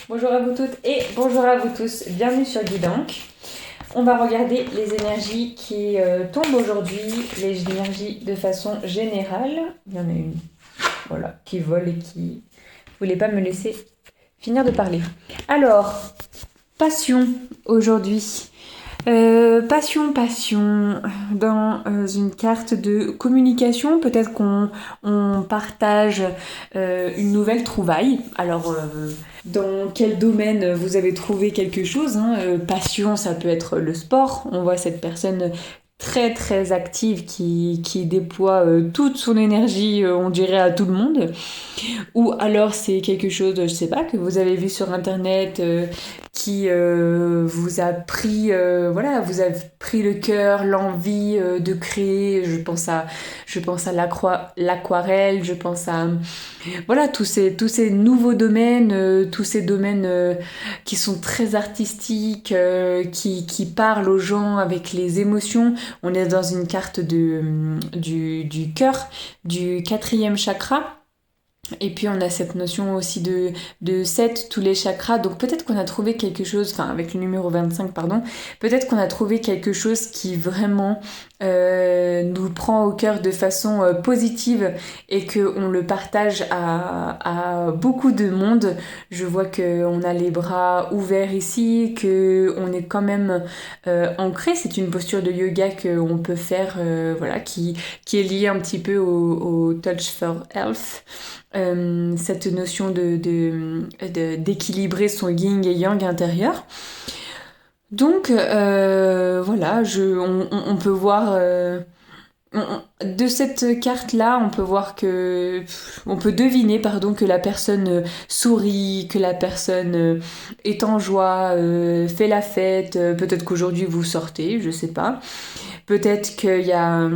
Bonjour à vous toutes et bonjour à vous tous, bienvenue sur Guidank. On va regarder les énergies qui tombent aujourd'hui, les énergies de façon générale. Il y en a une, voilà, qui vole et qui ne voulait pas me laisser finir de parler. Alors, passion aujourd'hui. Passion, dans une carte de communication, peut-être qu'on partage une nouvelle trouvaille. Alors, dans quel domaine vous avez trouvé quelque chose, hein. Passion, ça peut être le sport. On voit cette personne très très active qui déploie toute son énergie, on dirait, à tout le monde. Ou alors c'est quelque chose, je sais pas, que vous avez vu sur internet, qui vous a pris, voilà, vous a pris le cœur, l'envie de créer. Je pense à l'aquarelle, je pense à voilà tous ces nouveaux domaines, tous ces domaines qui sont très artistiques, qui parlent aux gens avec les émotions. On est dans une carte du cœur, du 4e chakra. Et puis on a cette notion aussi de 7, tous les chakras. Donc peut-être qu'on a trouvé quelque chose, enfin avec le numéro 25, pardon, peut-être qu'on a trouvé quelque chose qui vraiment nous prend au cœur de façon positive et qu'on le partage à beaucoup de monde. Je vois qu'on a les bras ouverts ici, qu'on est quand même ancré. C'est une posture de yoga qu'on peut faire, voilà, qui est liée un petit peu au Touch for Health. Cette notion d'équilibrer son yin et yang intérieur. Donc voilà, on peut voir de cette carte-là, on peut voir on peut deviner, pardon, que la personne sourit, que la personne est en joie, fait la fête. Peut-être qu'aujourd'hui vous sortez, je sais pas. Peut-être qu'il y a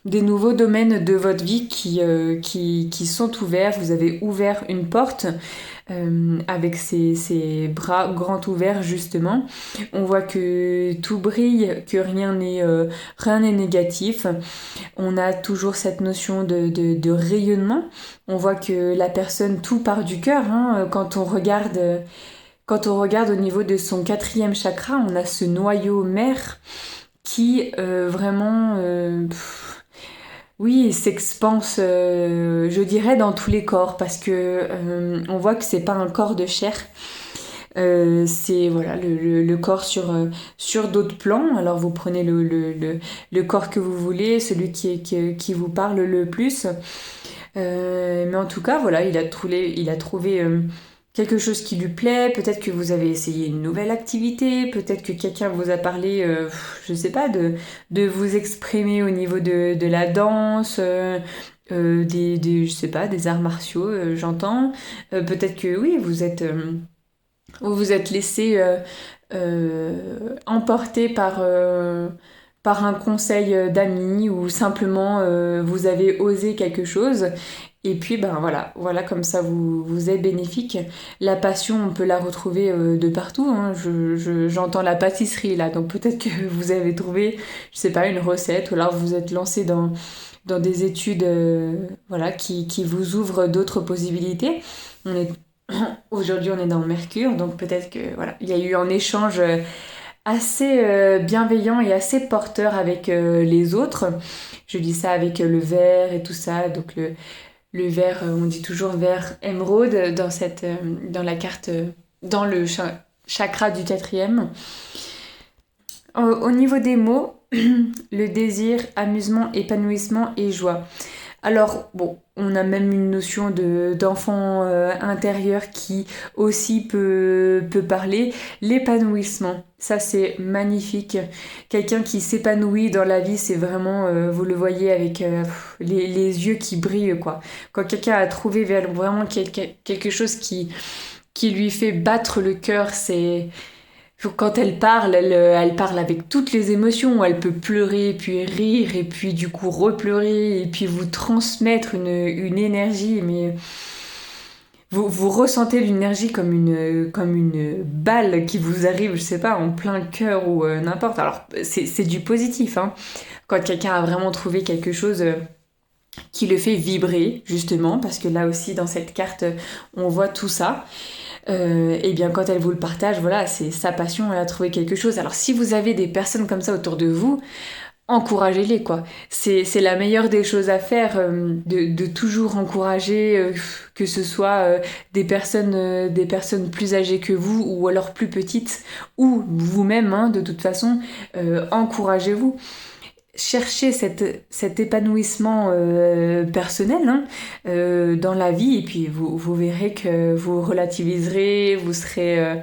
des nouveaux domaines de votre vie qui sont ouverts. Vous avez ouvert une porte avec ces bras grands ouverts, justement. On voit que tout brille, que rien n'est négatif. On a toujours cette notion de rayonnement. On voit que la personne, tout part du cœur, hein. Quand on regarde au niveau de son 4e chakra, on a ce noyau mère qui vraiment... oui, s'expanse, je dirais, dans tous les corps, parce que on voit que c'est pas un corps de chair. C'est voilà le corps sur d'autres plans. Alors vous prenez le corps que vous voulez, celui qui vous parle le plus. Mais en tout cas, voilà, il a trouvé quelque chose qui lui plaît. Peut-être que vous avez essayé une nouvelle activité. Peut-être que quelqu'un vous a parlé, je sais pas, de vous exprimer au niveau de la danse. Je sais pas, des arts martiaux, j'entends. Peut-être que oui, vous vous êtes laissé emporter par un conseil d'amis, ou simplement vous avez osé quelque chose. Et puis ben voilà, comme ça vous est bénéfique. La passion, on peut la retrouver de partout, hein. J'entends la pâtisserie là, donc peut-être que vous avez trouvé, je sais pas, une recette, ou alors vous êtes lancé dans des études, voilà, qui vous ouvrent d'autres possibilités. Aujourd'hui, on est dans Mercure, donc peut-être que voilà, il y a eu un échange assez bienveillant et assez porteur avec les autres. Je dis ça avec le vert et tout ça, donc le vert, on dit toujours vert émeraude dans la carte, dans le chakra du 4e. Au niveau des mots, le désir, amusement, épanouissement et joie. Alors, bon, on a même une notion d'enfant intérieur qui aussi peut parler. L'épanouissement, ça c'est magnifique. Quelqu'un qui s'épanouit dans la vie, c'est vraiment, vous le voyez avec les yeux qui brillent, quoi. Quand quelqu'un a trouvé vraiment quelque chose qui lui fait battre le cœur, c'est... Quand elle parle avec toutes les émotions. Elle peut pleurer, puis rire, et puis du coup repleurer, et puis vous transmettre une énergie. Mais vous ressentez l'énergie comme une balle qui vous arrive, je sais pas, en plein cœur ou n'importe. Alors c'est du positif, hein. Quand quelqu'un a vraiment trouvé quelque chose qui le fait vibrer, justement, parce que là aussi dans cette carte on voit tout ça. et bien quand elle vous le partage, voilà, c'est sa passion, elle a trouvé quelque chose. Alors si vous avez des personnes comme ça autour de vous, encouragez-les, quoi. C'est la meilleure des choses à faire, de toujours encourager, que ce soit des personnes plus âgées que vous ou alors plus petites, ou vous-même, hein, de toute façon, encouragez-vous. Cherchez cet épanouissement personnel, hein, dans la vie, et puis vous verrez que vous relativiserez, vous serez...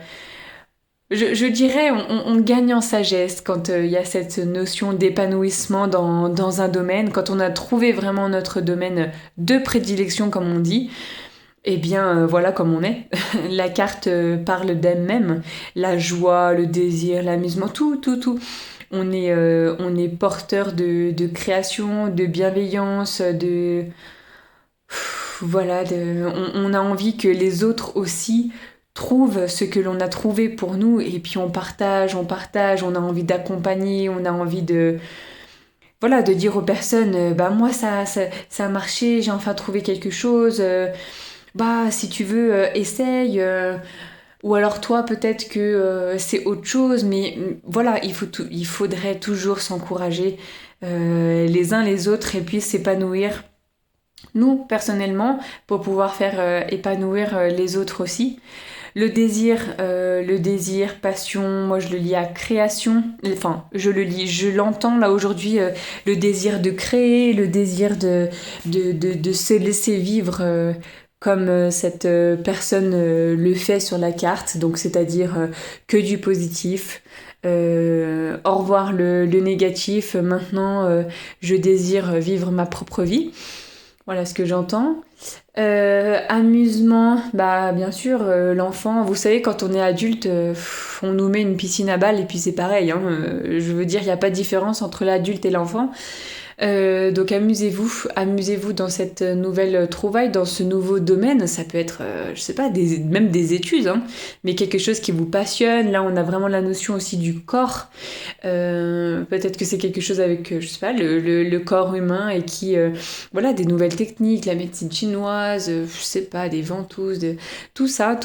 je dirais, on gagne en sagesse quand il y a cette notion d'épanouissement dans un domaine, quand on a trouvé vraiment notre domaine de prédilection, comme on dit. Eh bien, voilà comme on est. La carte parle d'elle-même. La joie, le désir, l'amusement, tout, tout, tout. On est porteur de création, de bienveillance, de... Voilà, on a envie que les autres aussi trouvent ce que l'on a trouvé pour nous, et puis on a envie d'accompagner, on a envie de... Voilà, de dire aux personnes, bah moi ça a marché, j'ai enfin trouvé quelque chose, bah si tu veux, essaye. Ou alors toi, peut-être que c'est autre chose, mais voilà, il faudrait toujours s'encourager les uns les autres et puis s'épanouir. Nous, personnellement, pour pouvoir faire épanouir les autres aussi. Le désir, passion, moi je le lis à création, enfin je l'entends là aujourd'hui, le désir de créer, le désir de se laisser vivre comme cette personne le fait sur la carte, donc c'est-à-dire que du positif. Au revoir le négatif, maintenant je désire vivre ma propre vie. Voilà ce que j'entends. Amusement, bah bien sûr, l'enfant, vous savez, quand on est adulte, on nous met une piscine à balles et puis c'est pareil, hein, je veux dire, il n'y a pas de différence entre l'adulte et l'enfant. Donc amusez-vous dans cette nouvelle trouvaille, dans ce nouveau domaine. Ça peut être, je sais pas, même des études, hein, mais quelque chose qui vous passionne. Là, on a vraiment la notion aussi du corps. Peut-être que c'est quelque chose avec, je sais pas, le corps humain et qui, voilà, des nouvelles techniques, la médecine chinoise, je sais pas, des ventouses, tout ça,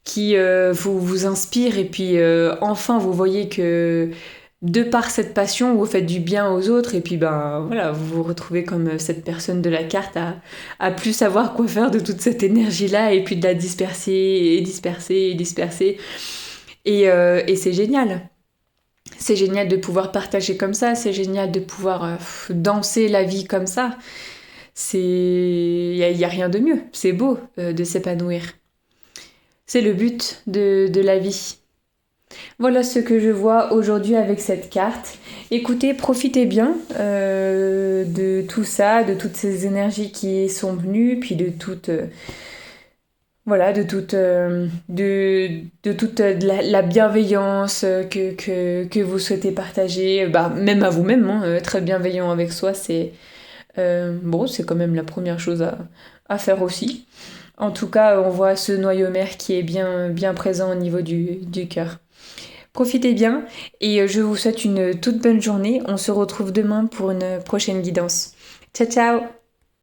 qui vous inspire, et puis enfin vous voyez que de par cette passion, vous faites du bien aux autres, et puis ben voilà, vous vous retrouvez comme cette personne de la carte à plus savoir quoi faire de toute cette énergie-là, et puis de la disperser, et disperser, et disperser. Et c'est génial. C'est génial de pouvoir partager comme ça, c'est génial de pouvoir danser la vie comme ça. Y a rien de mieux, c'est beau de s'épanouir. C'est le but de la vie. Voilà ce que je vois aujourd'hui avec cette carte. Écoutez, profitez bien de tout ça, de toutes ces énergies qui sont venues, puis de toute, voilà, de toute la bienveillance que vous souhaitez partager, bah, même à vous-même, hein, être bienveillant avec soi, bon, c'est quand même la première chose à faire aussi. En tout cas, on voit ce noyau mère qui est bien, bien présent au niveau du cœur. Profitez bien, et je vous souhaite une toute bonne journée. On se retrouve demain pour une prochaine guidance. Ciao ciao!